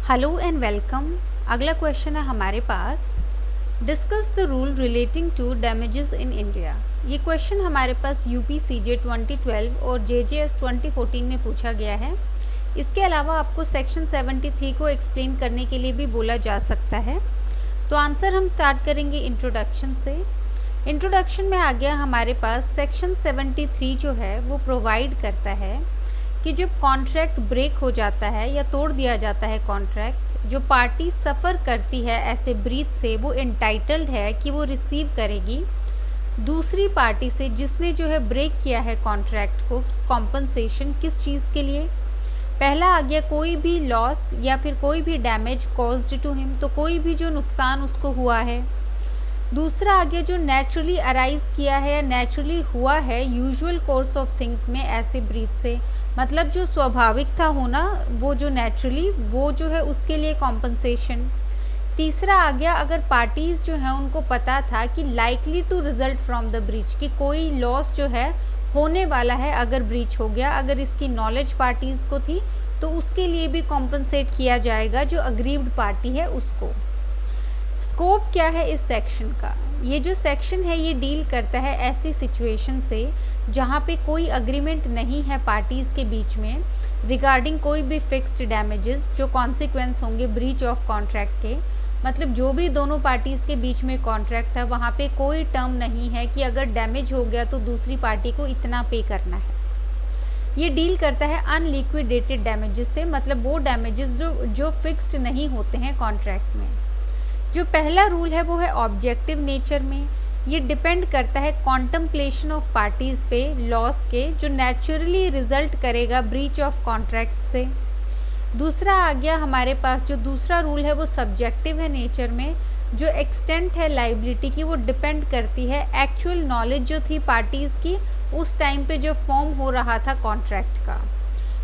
Hello and welcome. अगला question है हमारे पास, discuss the rule relating to damages in India. ये क्वेश्चन हमारे पास यूपी सीजे 2012 और जेजेएस 2014 में पूछा गया है। इसके अलावा आपको सेक्शन 73 को एक्सप्लेन करने के लिए भी बोला जा सकता है। तो आंसर हम स्टार्ट करेंगे इंट्रोडक्शन से। इंट्रोडक्शन में आ गया हमारे पास सेक्शन 73 जो है वो प्रोवाइड करता है कि जब कॉन्ट्रैक्ट ब्रेक हो जाता है या तोड़ दिया जाता है कॉन्ट्रैक्ट, जो पार्टी सफ़र करती है ऐसे ब्रीच से वो एंटाइटल्ड है कि वो रिसीव करेगी दूसरी पार्टी से जिसने जो है ब्रेक किया है कॉन्ट्रैक्ट को, कॉम्पनसेशन किस चीज़ के लिए। पहला आ गया कोई भी लॉस या फिर कोई भी डैमेज कॉज्ड टू हिम, तो कोई भी जो नुकसान उसको हुआ है। दूसरा आ गया जो नेचुरली अराइज किया है या नेचुरली हुआ है यूजुअल कोर्स ऑफ थिंग्स में ऐसे ब्रीच से, मतलब जो स्वाभाविक था होना वो जो नेचुरली वो जो है उसके लिए कॉम्पनसेशन। तीसरा आ गया अगर पार्टीज़ जो हैं उनको पता था कि likely to result from the breach, कि कोई लॉस जो है होने वाला है अगर ब्रीच हो गया, अगर इसकी नॉलेज पार्टीज़ को थी तो उसके लिए भी कॉम्पनसेट किया जाएगा जो अग्रीव्ड पार्टी है उसको। स्कोप क्या है इस सेक्शन का? ये जो सेक्शन है ये डील करता है ऐसी सिचुएशन से जहाँ पे कोई अग्रीमेंट नहीं है पार्टीज़ के बीच में रिगार्डिंग कोई भी फिक्स्ड डैमेजेस जो कॉन्सिक्वेंस होंगे ब्रीच ऑफ कॉन्ट्रैक्ट के। मतलब जो भी दोनों पार्टीज़ के बीच में कॉन्ट्रैक्ट था वहाँ पे कोई टर्म नहीं है कि अगर डैमेज हो गया तो दूसरी पार्टी को इतना पे करना है। ये डील करता है अनलिक्विडेटेड डैमेजेस से, मतलब वो डैमेजेस जो फिक्स्ड नहीं होते हैं कॉन्ट्रैक्ट में। जो पहला रूल है वो है ऑब्जेक्टिव नेचर में। ये डिपेंड करता है कॉन्टम्पलेशन ऑफ पार्टीज़ पे लॉस के जो नेचुरली रिजल्ट करेगा ब्रीच ऑफ कॉन्ट्रैक्ट से। दूसरा आ गया हमारे पास जो दूसरा रूल है वो सब्जेक्टिव है नेचर में। जो एक्सटेंट है लाइबिलिटी की वो डिपेंड करती है एक्चुअल नॉलेज जो थी पार्टीज़ की उस टाइम पे जो फॉर्म हो रहा था कॉन्ट्रैक्ट का।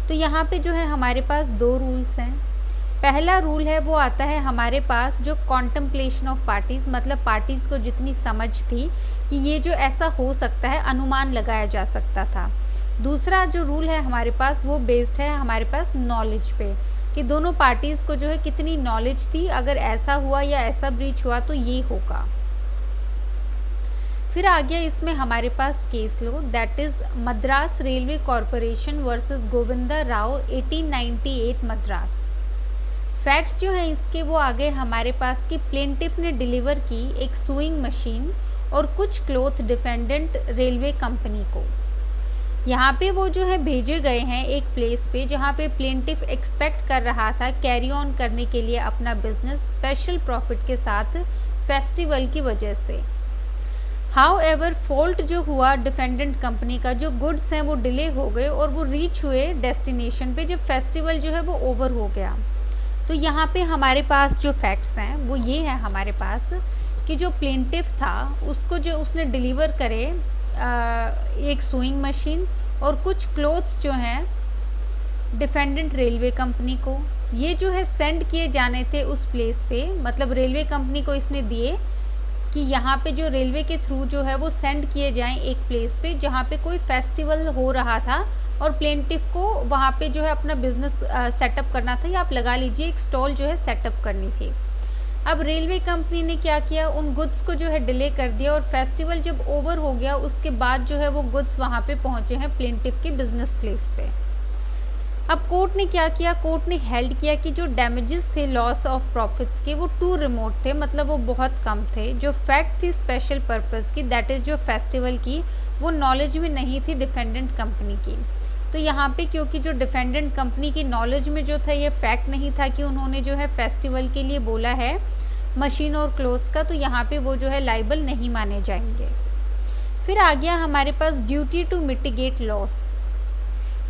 तो यहाँ पे जो है हमारे पास दो रूल्स हैं। पहला रूल है वो आता है हमारे पास जो कॉन्टम्पलेशन ऑफ पार्टीज़, मतलब पार्टीज़ को जितनी समझ थी कि ये जो ऐसा हो सकता है अनुमान लगाया जा सकता था। दूसरा जो रूल है हमारे पास वो बेस्ड है हमारे पास नॉलेज पे, कि दोनों पार्टीज़ को जो है कितनी नॉलेज थी अगर ऐसा हुआ या ऐसा ब्रीच हुआ तो ये होगा। फिर आ गया इसमें हमारे पास केस लो, that is Madras railway corporation versus Govinda Rao 1898 Madras. Facts जो हैं इसके वो आ गए हमारे पास कि प्लेंटिफ ने डिलीवर की एक सुइंग मशीन और कुछ क्लोथ डिफेंडेंट रेलवे कंपनी को। यहाँ पे वो जो है भेजे गए हैं एक प्लेस पे जहाँ पे प्लेंटिफ एक्सपेक्ट कर रहा था कैरी ऑन करने के लिए अपना बिजनेस स्पेशल प्रॉफिट के साथ फेस्टिवल की वजह से। हाउ एवर फॉल्ट जो हुआ डिफेंडेंट कंपनी का, जो गुड्स हैं वो डिले हो गए और वो रीच हुए डेस्टिनेशन पे जब फेस्टिवल जो है वो ओवर हो गया। तो यहाँ पे हमारे पास जो फैक्ट्स हैं वो ये है हमारे पास कि जो प्लेंटिफ था उसको जो उसने डिलीवर करे एक सुइंग मशीन और कुछ क्लोथ्स जो हैं डिफेंडेंट रेलवे कंपनी को, ये जो है सेंड किए जाने थे उस प्लेस पे, मतलब रेलवे कंपनी को इसने दिए कि यहाँ पे जो रेलवे के थ्रू जो है वो सेंड किए जाएं एक प्लेस पे जहाँ पे कोई फेस्टिवल हो रहा था और प्लेंटिफ को वहाँ पे जो है अपना बिजनेस सेटअप करना था, या आप लगा लीजिए एक स्टॉल जो है सेटअप करनी थी। अब रेलवे कंपनी ने क्या किया, उन गुड्स को जो है डिले कर दिया और फेस्टिवल जब ओवर हो गया उसके बाद जो है वो गुड्स वहाँ पे पहुँचे हैं प्लेंटिफ के बिजनेस प्लेस पे। अब कोर्ट ने क्या किया, कोर्ट ने हेल्ड किया कि जो डैमेजेस थे लॉस ऑफ प्रॉफिट्स के वो टू रिमोट थे, मतलब वो बहुत कम थे। जो फैक्ट थी स्पेशल पर्पस की, दैट इज़ जो फेस्टिवल की, वो नॉलेज में नहीं थी डिफेंडेंट कंपनी की। तो यहाँ पे क्योंकि जो डिफेंडेंट कंपनी की नॉलेज में जो था ये फैक्ट नहीं था कि उन्होंने जो है फेस्टिवल के लिए बोला है मशीन और क्लोथ्स का, तो यहाँ पे वो जो है लाइबल नहीं माने जाएंगे। फिर आ गया हमारे पास duty to mitigate loss.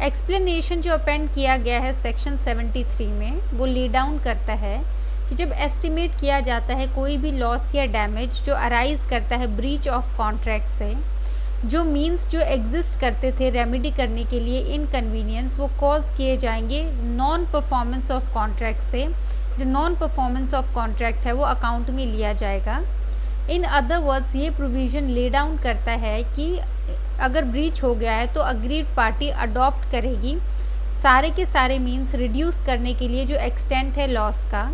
Explanation जो अपेंड किया गया है सेक्शन 73 में वो ले डाउन करता है कि जब एस्टिमेट किया जाता है कोई भी लॉस या डैमेज जो अराइज करता है ब्रीच ऑफ कॉन्ट्रैक्ट से, जो मींस जो एग्जिस्ट करते थे रेमेडी करने के लिए इनकन्वीनियंस वो कॉज किए जाएंगे नॉन परफॉर्मेंस ऑफ कॉन्ट्रैक्ट से। जो नॉन परफॉर्मेंस ऑफ कॉन्ट्रैक्ट है वो अकाउंट में लिया जाएगा। इन अदर वर्ड्स ये प्रोविज़न ले डाउन करता है कि अगर ब्रीच हो गया है तो अग्रीड पार्टी अडॉप्ट करेगी सारे के सारे मीन्स रिड्यूस करने के लिए जो एक्सटेंट है लॉस का,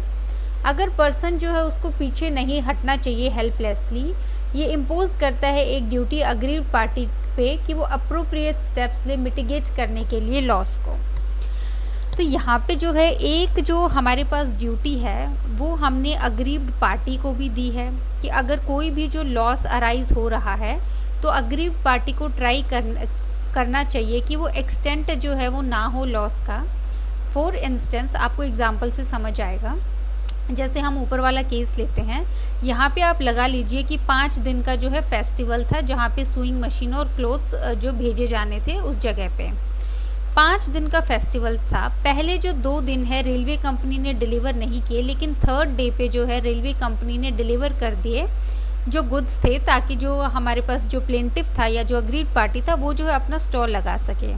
अगर पर्सन जो है उसको पीछे नहीं हटना चाहिए हेल्पलेसली, ये इम्पोज करता है एक ड्यूटी अग्रीड पार्टी पे कि वो अप्रोप्रिएट स्टेप्स ले मिटिगेट करने के लिए लॉस को। तो यहाँ पे जो है एक जो हमारे पास ड्यूटी है वो हमने अग्रीव्ड पार्टी को भी दी है कि अगर कोई भी जो लॉस अराइज हो रहा है तो अग्रीव्ड पार्टी को ट्राई करना चाहिए कि वो एक्सटेंट जो है वो ना हो लॉस का। फॉर इंस्टेंस आपको एग्जांपल से समझ आएगा, जैसे हम ऊपर वाला केस लेते हैं, यहाँ पे आप लगा लीजिए कि 5 दिन का जो है फेस्टिवल था जहाँ पे सुइंग मशीन और क्लोथ्स जो भेजे जाने थे उस जगह पे 5 दिन का फेस्टिवल था। पहले जो 2 दिन है रेलवे कंपनी ने डिलीवर नहीं किए, लेकिन 3rd डे पे जो है रेलवे कंपनी ने डिलीवर कर दिए जो गुड्स थे, ताकि जो हमारे पास जो प्लेंटिफ था या जो अग्रीड पार्टी था वो जो है अपना स्टॉल लगा सके।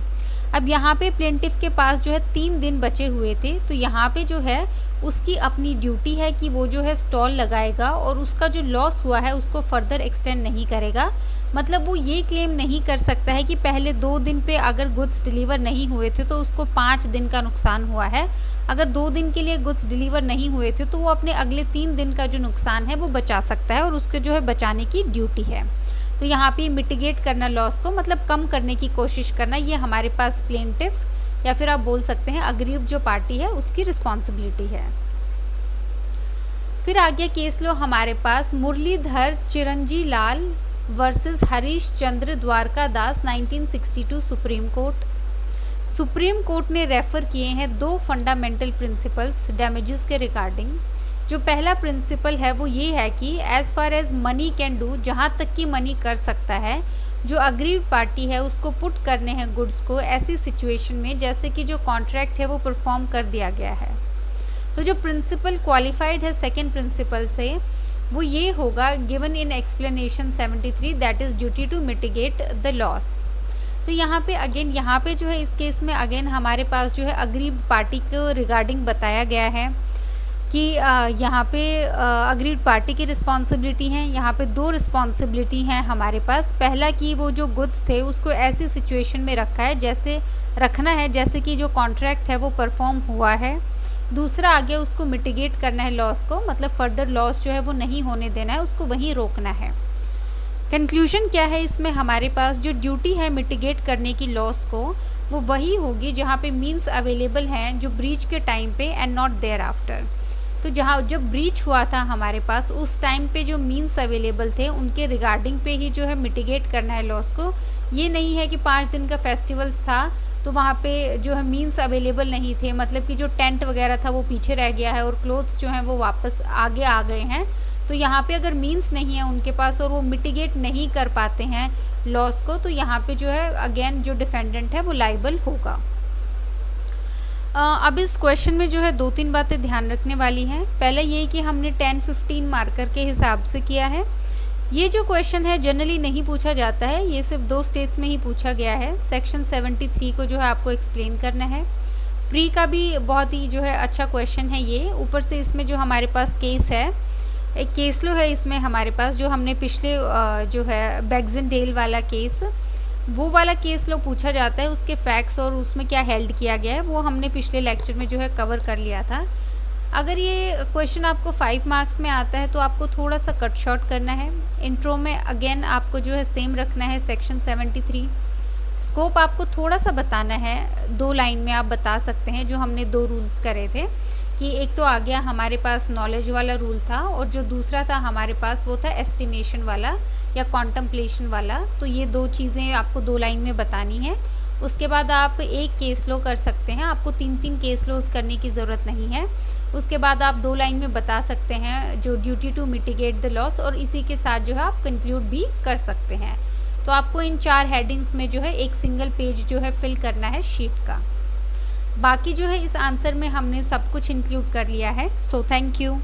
अब यहाँ पे प्लेंटिफ के पास जो है 3 दिन बचे हुए थे, तो यहाँ पे जो है उसकी अपनी ड्यूटी है कि वो जो है स्टॉल लगाएगा और उसका जो लॉस हुआ है उसको फर्दर एक्सटेंड नहीं करेगा। मतलब वो ये क्लेम नहीं कर सकता है कि पहले 2 दिन पे अगर गुड्स डिलीवर नहीं हुए थे तो उसको 5 दिन का नुकसान हुआ है। अगर 2 दिन के लिए गुड्स डिलीवर नहीं हुए थे तो वो अपने अगले 3 दिन का जो नुकसान है वो बचा सकता है और उसके जो है बचाने की ड्यूटी है। तो यहाँ पे मिटिगेट करना लॉस को, मतलब कम करने की कोशिश करना, ये हमारे पास प्लेंटिफ या फिर आप बोल सकते हैं अग्रीव्ड जो पार्टी है उसकी रिस्पॉन्सिबिलिटी है। फिर आ गया केस लो हमारे पास Murlidhar Chiranji Lal versus Harish Chandra Dwarka Das 1962 supreme court. Supreme court ने रेफ़र किए हैं 2 फंडामेंटल प्रिंसिपल्स डैमेजेस के रिगार्डिंग। जो पहला प्रिंसिपल है वो ये है कि as far as money can do, जहाँ तक कि मनी कर सकता है, जो अग्रीड पार्टी है उसको पुट करने हैं गुड्स को ऐसी सिचुएशन में जैसे कि जो कॉन्ट्रैक्ट है वो परफॉर्म कर दिया गया है। तो जो प्रिंसिपल क्वालिफाइड है सेकेंड प्रिंसिपल से वो ये होगा given in explanation 73 that is duty to mitigate the loss. तो यहाँ पे अगेन यहाँ पे जो है इस केस में अगेन हमारे पास जो है अग्रीव्ड पार्टी को रिगार्डिंग बताया गया है कि यहाँ पे अग्रीड पार्टी की रिस्पॉन्सिबिलिटी है। यहाँ पे 2 रिस्पॉन्सिबिलिटी हैं हमारे पास। पहला कि वो जो गुड्स थे उसको ऐसी सिचुएशन में रखना है जैसे कि जो कॉन्ट्रैक्ट है वो परफॉर्म हुआ है। दूसरा आगे उसको मिटिगेट करना है लॉस को, मतलब फर्दर लॉस जो है वो नहीं होने देना है, उसको वहीं रोकना है। कंक्लूजन क्या है इसमें, हमारे पास जो ड्यूटी है मिटिगेट करने की लॉस को वो वही होगी जहाँ पे मीन्स अवेलेबल हैं जो ब्रीच के टाइम पे एंड नॉट देयर आफ्टर। तो जहाँ जब ब्रीच हुआ था हमारे पास उस टाइम पे जो मीन्स अवेलेबल थे उनके रिगार्डिंग पे ही जो है मिटिगेट करना है लॉस को। ये नहीं है कि 5 दिन का फेस्टिवल्स था तो वहाँ पे जो है मीन्स अवेलेबल नहीं थे, मतलब कि जो टेंट वगैरह था वो पीछे रह गया है और क्लोथ्स जो हैं वो वापस आगे आ गए हैं। तो यहाँ पे अगर मीन्स नहीं है उनके पास और वो मिटिगेट नहीं कर पाते हैं लॉस को, तो यहाँ पे जो है अगेन जो डिफेंडेंट है वो लाइबल होगा। अब इस क्वेश्चन में जो है 2-3 बातें ध्यान रखने वाली हैं। पहले ये कि हमने 10-15 मार्कर के हिसाब से किया है। ये जो क्वेश्चन है जनरली नहीं पूछा जाता है, ये सिर्फ 2 स्टेट्स में ही पूछा गया है। सेक्शन 73 को जो है आपको एक्सप्लेन करना है। प्री का भी बहुत ही जो है अच्छा क्वेश्चन है ये। ऊपर से इसमें जो हमारे पास केस है, एक केस लो है इसमें हमारे पास, जो हमने पिछले जो है बैग्जनडेल वाला केस, वो वाला केस लो पूछा जाता है। उसके फैक्ट्स और उसमें क्या हेल्ड किया गया है वो हमने पिछले लेक्चर में जो है कवर कर लिया था। अगर ये क्वेश्चन आपको 5 मार्क्स में आता है तो आपको थोड़ा सा कट शॉर्ट करना है। इंट्रो में अगेन आपको जो है सेम रखना है सेक्शन 73। स्कोप आपको थोड़ा सा बताना है, 2 लाइन में आप बता सकते हैं। जो हमने 2 रूल्स करे थे कि एक तो आ गया हमारे पास नॉलेज वाला रूल था और जो दूसरा था हमारे पास वो था एस्टिमेशन वाला या कॉन्टम्पलेशन वाला। तो ये 2 चीज़ें आपको 2 लाइन में बतानी है। उसके बाद आप एक केस लो कर सकते हैं, आपको 3-3 केस लोज करने की ज़रूरत नहीं है। उसके बाद आप 2 लाइन में बता सकते हैं जो duty to mitigate the loss, और इसी के साथ जो है आप कंक्लूड भी कर सकते हैं। तो आपको इन 4 हेडिंग्स में जो है एक सिंगल पेज जो है फिल करना है शीट का। बाकी जो है इस आंसर में हमने सब कुछ इंक्लूड कर लिया है। So thank you.